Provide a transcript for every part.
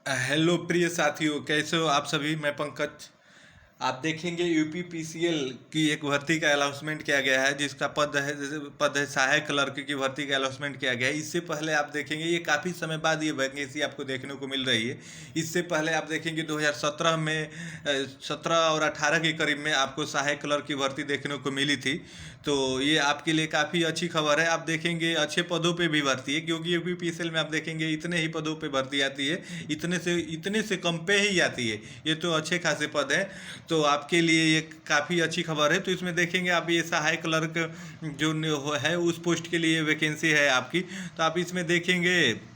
Hello प्रिय साथियों, कैसे हो आप सभी। मैं पंकज। आप देखेंगे यूपीपीसीएल की एक भर्ती का अनाउंसमेंट किया गया है, जिसका पद है सहायक क्लर्क की भर्ती का अनाउंसमेंट किया गया है। इससे पहले आप देखेंगे ये काफ़ी समय बाद ये वैकेंसी आपको देखने को मिल रही है। इससे पहले आप देखेंगे 2017 में 17 और 18 के करीब में आपको सहायक क्लर्क की भर्ती देखने को मिली थी। तो ये आपके लिए काफ़ी अच्छी खबर है। आप देखेंगे अच्छे पदों पे भी भर्ती है, क्योंकि यूपीपीसीएल में आप देखेंगे इतने ही पदों पे भर्ती आती है, इतने से कम पे ही आती है। ये तो अच्छे खासे पद हैं। तो आपके लिए ये काफ़ी अच्छी खबर है। तो इसमें देखेंगे आप ये सहायक क्लर्क है, उस पोस्ट के लिए वैकेंसी है आपकी। तो आप इसमें देखेंगे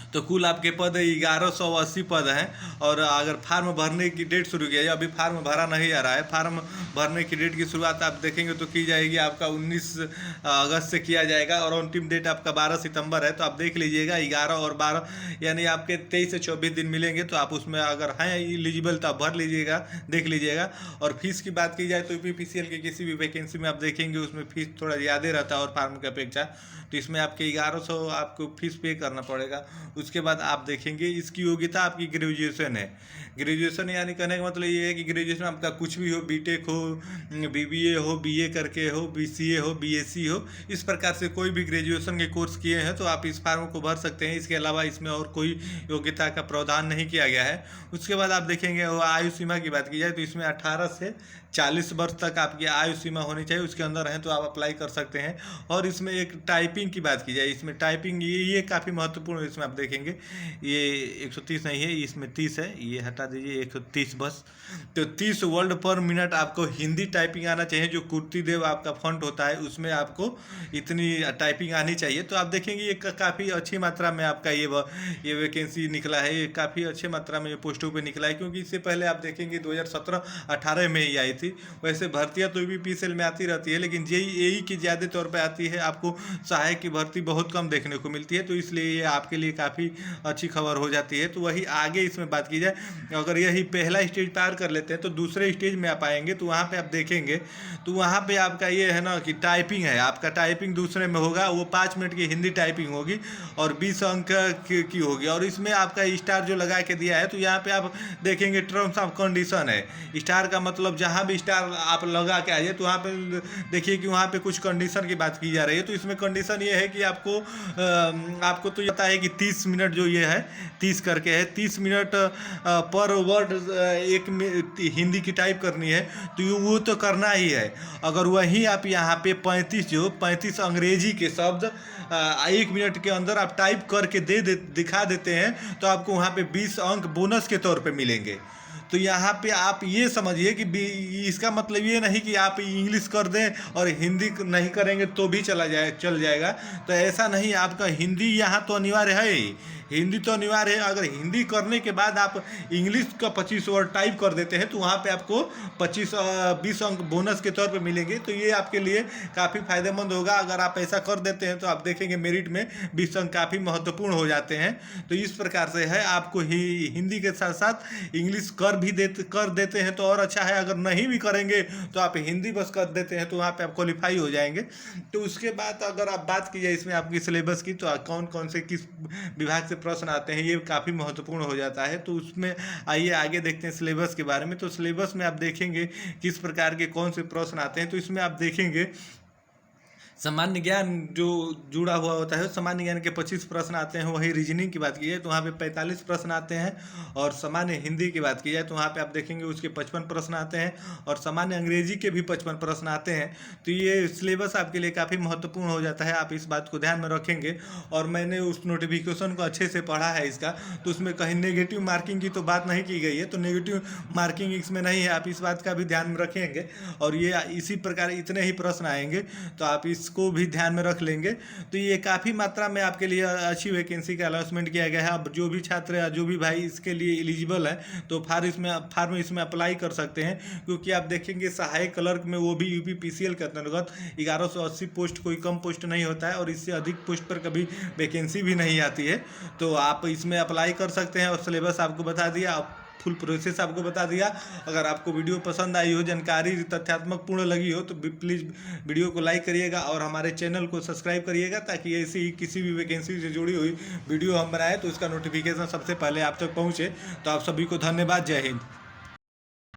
तो कुल आपके पद 1180 पद हैं। और अगर फार्म भरने की डेट शुरू किया जाए, अभी फार्म भरा नहीं जा रहा है। फार्म भरने की डेट की शुरुआत आप देखेंगे तो की जाएगी आपका 19 अगस्त से किया जाएगा, और अंतिम डेट आपका 12 सितंबर है। तो आप देख लीजिएगा 11 और 12 यानी आपके 23 से 24 दिन मिलेंगे। तो आप उसमें अगर हैं एलिजिबल तो आप भर लीजिएगा, देख लीजिएगा। और फीस की बात की जाए तो यूपीपीसीएल की किसी भी वैकेंसी में आप देखेंगे उसमें फीस थोड़ा ज़्यादा रहता है और फार्म की अपेक्षा। तो इसमें आपके 1100 आपको फीस पे करना पड़ेगा। उसके बाद आप देखेंगे इसकी योग्यता आपकी ग्रेजुएशन है। ग्रेजुएशन यानी कहने का मतलब ये है कि ग्रेजुएशन आपका कुछ भी हो, बीटेक हो, बीबीए हो, बीए करके हो, बीसीए हो, बीएससी हो, इस प्रकार से कोई भी ग्रेजुएशन के कोर्स किए हैं तो आप इस फार्म को भर सकते हैं। इसके अलावा इसमें और कोई योग्यता का प्रावधान नहीं किया गया है। उसके बाद आप देखेंगे वो आयु सीमा की बात की जाए तो इसमें 18 से 40 वर्ष तक आपकी आयु सीमा होनी चाहिए, उसके अंदर हैं तो आप अप्लाई कर सकते हैं। और इसमें एक टाइपिंग की बात की जाए, इसमें टाइपिंग ये काफ़ी महत्वपूर्ण है। इसमें आप देखेंगे ये 130 नहीं है, इसमें 30 है, ये हटा दीजिए, 130 बस। तो 30 वर्ड पर मिनट आपको हिंदी टाइपिंग आना चाहिए। जो कुर्ती देव आपका फॉन्ट होता है उसमें आपको इतनी टाइपिंग आनी चाहिए। तो आप देखेंगे ये काफ़ी अच्छी मात्रा में आपका ये वैकेंसी निकला है। ये काफ़ी अच्छी मात्रा में ये पोस्टों पे निकला है, क्योंकि इससे पहले आप देखेंगे 2017-18 में ही आई थी। वैसे भर्तियाँ तो यूपीपीसीएल में आती रहती है, लेकिन जेईई की ज़्यादा तौर पर आती है। आपको सहायक की भर्ती बहुत कम देखने को मिलती है। तो इसलिए ये आपके लिए काफ़ी अच्छी खबर हो जाती है। तो वही आगे इसमें बात की जाए, अगर यही पहला स्टेज पार कर लेते हैं तो दूसरे स्टेज में आप आएंगे तो वहाँ पे आप देखेंगे तो वहाँ पे आपका ये है ना कि टाइपिंग है, आपका टाइपिंग दूसरे में होगा। वो 5 मिनट की हिंदी टाइपिंग होगी और 20 अंक की होगी। और इसमें आपका स्टार जो लगा के दिया है, तो यहाँ पे आप देखेंगे टर्म्स ऑफ कंडीशन है। स्टार का मतलब जहाँ भी स्टार आप लगा के आइए तो वहाँ पे देखिए कि वहाँ पे कुछ कंडीशन की बात की जा रही है। तो इसमें कंडीशन ये है कि आपको तो पता है कि 30 मिनट जो ये है 30 करके है, 30 मिनट पर वर्ड हिंदी की टाइप करनी है। तो वो तो करना ही है। अगर वही आप यहाँ पे 35 अंग्रेजी के शब्द 1 मिनट के अंदर आप टाइप करके दिखा देते हैं तो आपको वहाँ पे 20 अंक बोनस के तौर पे मिलेंगे। तो यहाँ पे आप ये समझिए कि इसका मतलब ये नहीं कि आप इंग्लिश कर दें और हिंदी नहीं करेंगे तो भी चल जाएगा। तो ऐसा नहीं, आपका हिंदी यहाँ तो अनिवार्य है ही। हिंदी तो अनिवार्य है। अगर हिंदी करने के बाद आप इंग्लिश का 25 वर्ड टाइप कर देते हैं तो वहाँ पे आपको 20 अंक बोनस के तौर पे मिलेंगे। तो ये आपके लिए काफ़ी फायदेमंद होगा। अगर आप ऐसा कर देते हैं तो आप देखेंगे मेरिट में 20 अंक काफ़ी महत्वपूर्ण हो जाते हैं। तो इस प्रकार से है, आपको हिंदी के साथ साथ इंग्लिश कर देते हैं तो और अच्छा है। अगर नहीं भी करेंगे तो आप हिंदी बस कर देते हैं तो वहाँ पे आप क्वालिफाई हो जाएंगे। तो उसके बाद अगर आप बात कीजिए इसमें आपकी सिलेबस की, तो कौन कौन से किस विभाग से प्रश्न आते हैं ये काफ़ी महत्वपूर्ण हो जाता है। तो उसमें आइए आगे देखते हैं सिलेबस के बारे में। तो सिलेबस में आप देखेंगे किस प्रकार के कौन से प्रश्न आते हैं। तो इसमें आप देखेंगे सामान्य ज्ञान जो जुड़ा हुआ होता है, सामान्य ज्ञान के 25 प्रश्न आते हैं। वही रीजनिंग की बात की जाए तो वहाँ पे 45 प्रश्न आते हैं। और सामान्य हिंदी की बात की जाए तो वहाँ पे आप देखेंगे उसके 55 प्रश्न आते हैं। और सामान्य अंग्रेजी के भी 55 प्रश्न आते हैं। तो ये सिलेबस आपके लिए काफ़ी महत्वपूर्ण हो जाता है, आप इस बात को ध्यान में रखेंगे। और मैंने उस नोटिफिकेशन को अच्छे से पढ़ा है इसका, तो उसमें कहीं नेगेटिव मार्किंग की तो बात नहीं की गई है। तो नेगेटिव मार्किंग इसमें नहीं है, आप इस बात का भी ध्यान में रखेंगे। और ये इसी प्रकार इतने ही प्रश्न आएंगे तो आप इसको भी ध्यान में रख लेंगे। तो ये काफ़ी मात्रा में आपके लिए अच्छी वैकेंसी का अनाउंसमेंट किया गया है। अब जो भी छात्र या जो भी भाई इसके लिए एलिजिबल है तो फार्म इसमें अप्लाई कर सकते हैं। क्योंकि आप देखेंगे सहायक क्लर्क में वो भी यूपीपीसीएल के अंतर्गत 1180 पोस्ट कोई कम पोस्ट नहीं होता है, और इससे अधिक पोस्ट पर कभी वैकेंसी भी नहीं आती है। तो आप इसमें अप्लाई कर सकते हैं। और सिलेबस आपको बता दिया। फुल प्रोसेस आपको बता दिया। अगर आपको वीडियो पसंद आई हो, जानकारी तथ्यात्मक पूर्ण लगी हो, तो प्लीज़ वीडियो को लाइक करिएगा और हमारे चैनल को सब्सक्राइब करिएगा, ताकि ऐसी ही किसी भी वैकेंसी से जुड़ी हुई वीडियो हम बनाए तो उसका नोटिफिकेशन सबसे पहले आप तक पहुँचे। तो आप सभी को धन्यवाद। जय हिंद।